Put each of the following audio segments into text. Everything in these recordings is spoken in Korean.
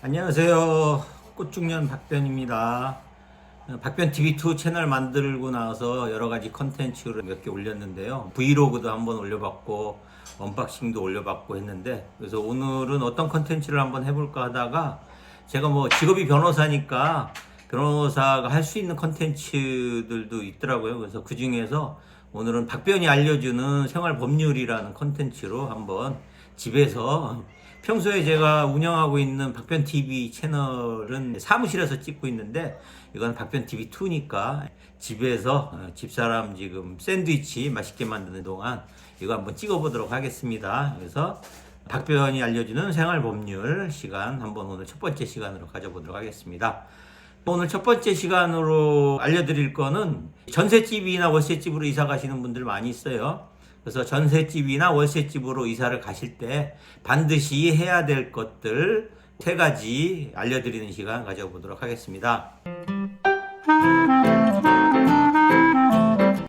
안녕하세요. 꽃중년 박변입니다. 박변TV2 채널 만들고 나서 여러가지 컨텐츠를 몇 개 올렸는데요. 브이로그도 한번 올려봤고 언박싱도 올려봤고 했는데, 그래서 오늘은 어떤 컨텐츠를 한번 해볼까 하다가 제가 뭐 직업이 변호사니까 변호사가 할 수 있는 컨텐츠들도 있더라고요. 그래서 그 중에서 오늘은 박변이 알려주는 생활법률이라는 컨텐츠로 한번 집에서, 평소에 제가 운영하고 있는 박변TV 채널은 사무실에서 찍고 있는데, 이건 박변TV2니까 집에서 집사람 지금 샌드위치 맛있게 만드는 동안 이거 한번 찍어보도록 하겠습니다. 그래서 박변이 알려주는 생활법률 시간 한번 오늘 첫 번째 시간으로 가져보도록 하겠습니다. 오늘 첫 번째 시간으로 알려드릴 거는 전셋집이나 월세집으로 이사 가시는 분들 많이 있어요. 그래서 전셋집이나 월세집으로 이사를 가실 때 반드시 해야 될 것들 3가지 알려드리는 시간 가져보도록 하겠습니다.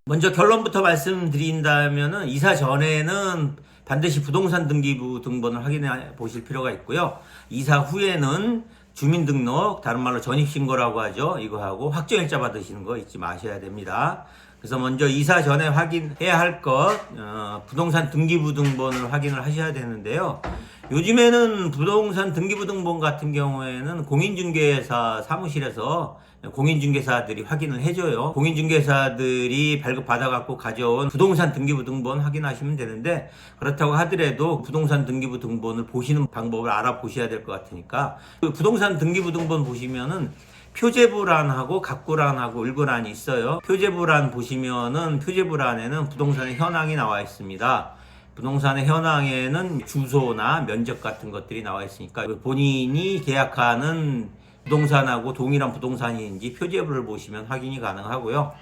먼저 결론부터 말씀드린다면, 이사 전에는 반드시 부동산 등기부 등본을 확인해 보실 필요가 있고요. 이사 후에는 주민등록, 다른 말로 전입신고라고 하죠. 이거 하고 확정일자 받으시는 거 잊지 마셔야 됩니다. 그래서 먼저 이사 전에 확인해야 할 것, 부동산 등기부 등본을 확인을 하셔야 되는데요. 요즘에는 부동산 등기부 등본 같은 경우에는 공인중개사 사무실에서 공인중개사들이 확인을 해줘요. 공인중개사들이 발급받아갖고 가져온 부동산 등기부 등본 확인하시면 되는데, 그렇다고 하더라도 부동산 등기부 등본을 보시는 방법을 알아보셔야 될 것 같으니까, 그 부동산 등기부 등본 보시면은 표제부란하고 갑구란하고 을구란이 있어요. 표제부란 보시면은 표제부란에는 부동산의 현황이 나와 있습니다. 부동산의 현황에는 주소나 면적 같은 것들이 나와 있으니까 본인이 계약하는 부동산하고 동일한 부동산인지 표제부를 보시면 확인이 가능하고요.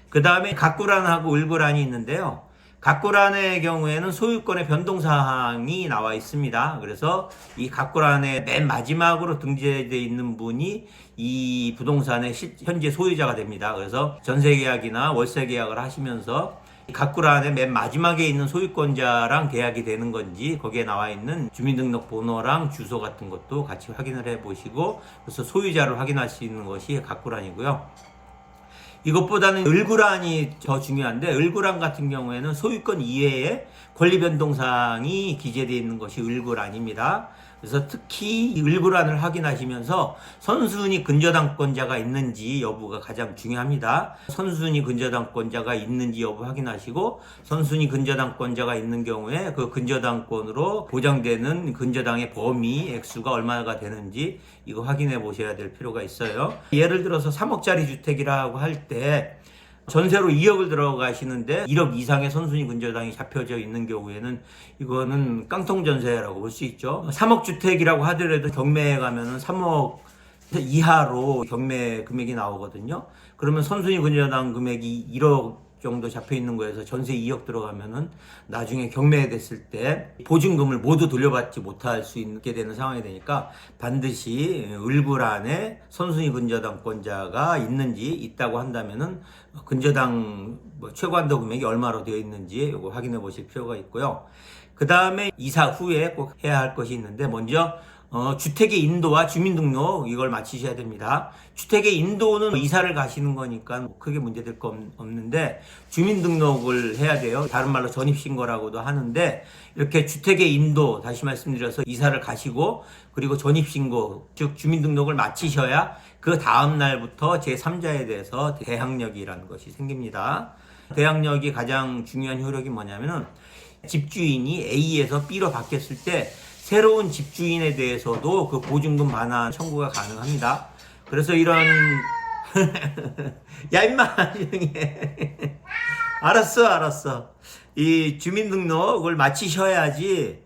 그 다음에 갑구란하고 을구란이 있는데요. 갑구란의 경우에는 소유권의 변동사항이 나와 있습니다. 그래서 이 갑구란의 맨 마지막으로 등재되어 있는 분이 이 부동산의 현재 소유자가 됩니다. 그래서 전세계약이나 월세계약을 하시면서 갑구란의 맨 마지막에 있는 소유권자랑 계약이 되는 건지 거기에 나와 있는 주민등록번호랑 주소 같은 것도 같이 확인을 해 보시고, 그래서 소유자를 확인할 수 있는 것이 갑구란이고요. 이것보다는 을구란이 더 중요한데, 을구란 같은 경우에는 소유권 이외에 권리 변동사항이 기재되어 있는 것이 을구란입니다. 그래서 특히 이 을구란을 확인하시면서 선순위 근저당권자가 있는지 여부가 가장 중요합니다. 선순위 근저당권자가 있는지 여부 확인하시고, 선순위 근저당권자가 있는 경우에 그 근저당권으로 보장되는 근저당의 범위 액수가 얼마가 되는지 이거 확인해 보셔야 될 필요가 있어요. 예를 들어서 3억짜리 주택이라고 할 때 전세로 2억을 들어가시는데 1억 이상의 선순위 근저당이 잡혀져 있는 경우에는 이거는 깡통 전세라고 볼 수 있죠. 3억 주택이라고 하더라도 경매에 가면은 3억 이하로 경매 금액이 나오거든요. 그러면 선순위 근저당 금액이 1억 정도 잡혀 있는 거에서 전세 2억 들어가면은 나중에 경매에 됐을 때 보증금을 모두 돌려받지 못할 수 있게 되는 상황이 되니까, 반드시 을구란에 선순위 근저당권자가 있다고 한다면은 근저당 최고한도 금액이 얼마로 되어 있는지 이거 확인해 보실 필요가 있고요. 그 다음에 이사 후에 꼭 해야 할 것이 있는데, 먼저 주택의 인도와 주민등록 이걸 마치셔야 됩니다. 주택의 인도는 이사를 가시는 거니까 크게 문제될 거 없는데, 주민등록을 해야 돼요. 다른 말로 전입신고라고도 하는데, 이렇게 주택의 인도, 다시 말씀드려서 이사를 가시고 그리고 전입신고, 즉 주민등록을 마치셔야 그 다음 날부터 제3자에 대해서 대항력이라는 것이 생깁니다. 대항력이 가장 중요한 효력이 뭐냐면은, 집주인이 A에서 B로 바뀌었을 때 새로운 집주인에 대해서도 그 보증금 반환 청구가 가능합니다. 그래서 이런 야 임마 조용히 해. 알았어. 이 주민등록을 마치셔야지,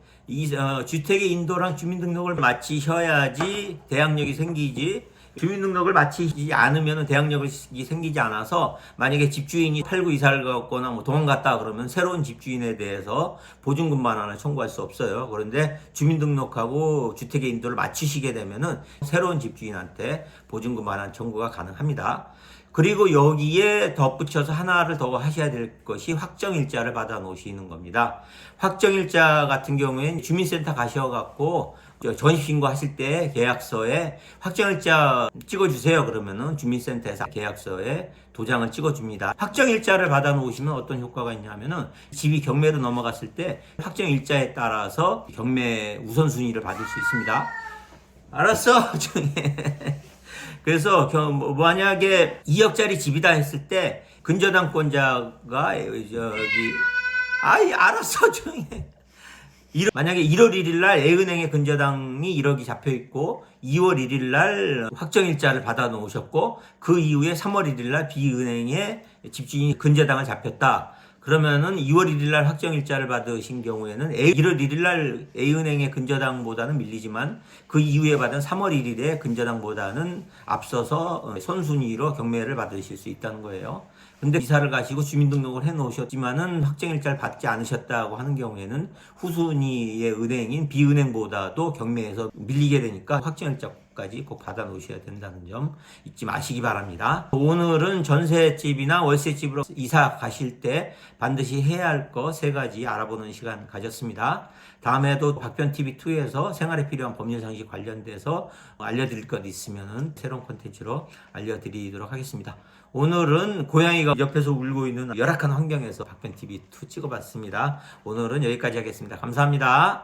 주택의 인도랑 주민등록을 마치셔야지 대항력이 생기지. 주민등록을 마치지 않으면 대항력이 생기지 않아서, 만약에 집주인이 팔고 이사를 갔거나 도망갔다 그러면 새로운 집주인에 대해서 보증금 반환을 청구할 수 없어요. 그런데 주민등록하고 주택의 인도를 마치시게 되면은 새로운 집주인한테 보증금 반환 청구가 가능합니다. 그리고 여기에 덧붙여서 하나를 더 하셔야 될 것이 확정일자를 받아 놓으시는 겁니다. 확정일자 같은 경우에는 주민센터 가셔갖고 전입신고 하실 때 계약서에 확정일자 찍어주세요. 그러면은 주민센터에서 계약서에 도장을 찍어줍니다. 확정일자를 받아놓으시면 어떤 효과가 있냐면은 집이 경매로 넘어갔을 때 확정일자에 따라서 경매 우선순위를 받을 수 있습니다. 알았어? 조용해. 그래서 만약에 2억짜리 집이다 했을 때 근저당권자가 알았어 조용히 해. 만약에 1월 1일 날 A은행에 근저당이 1억이 잡혀 있고 2월 1일 날 확정일자를 받아 놓으셨고 그 이후에 3월 1일 날 B은행에 집주인이 근저당을 잡혔다. 그러면은 2월 1일 날 확정일자를 받으신 경우에는 1월 1일 날 A은행의 근저당보다는 밀리지만 그 이후에 받은 3월 1일에 근저당보다는 앞서서 선순위로 경매를 받으실 수 있다는 거예요. 근데 이사를 가시고 주민등록을 해 놓으셨지만은 확정일자를 받지 않으셨다고 하는 경우에는 후순위의 은행인 B은행보다도 경매에서 밀리게 되니까 확정일자까지 꼭 받아 놓으셔야 된다는 점 잊지 마시기 바랍니다. 오늘은 전셋집이나 월세집으로 이사 가실 때 반드시 해야 할 거 3가지 알아보는 시간 가졌습니다. 다음에도 박변TV2에서 생활에 필요한 법률 상식 관련돼서 알려드릴 것 있으면 새로운 콘텐츠로 알려드리도록 하겠습니다. 오늘은 고양이가 옆에서 울고 있는 열악한 환경에서 박변TV2 찍어봤습니다. 오늘은 여기까지 하겠습니다. 감사합니다.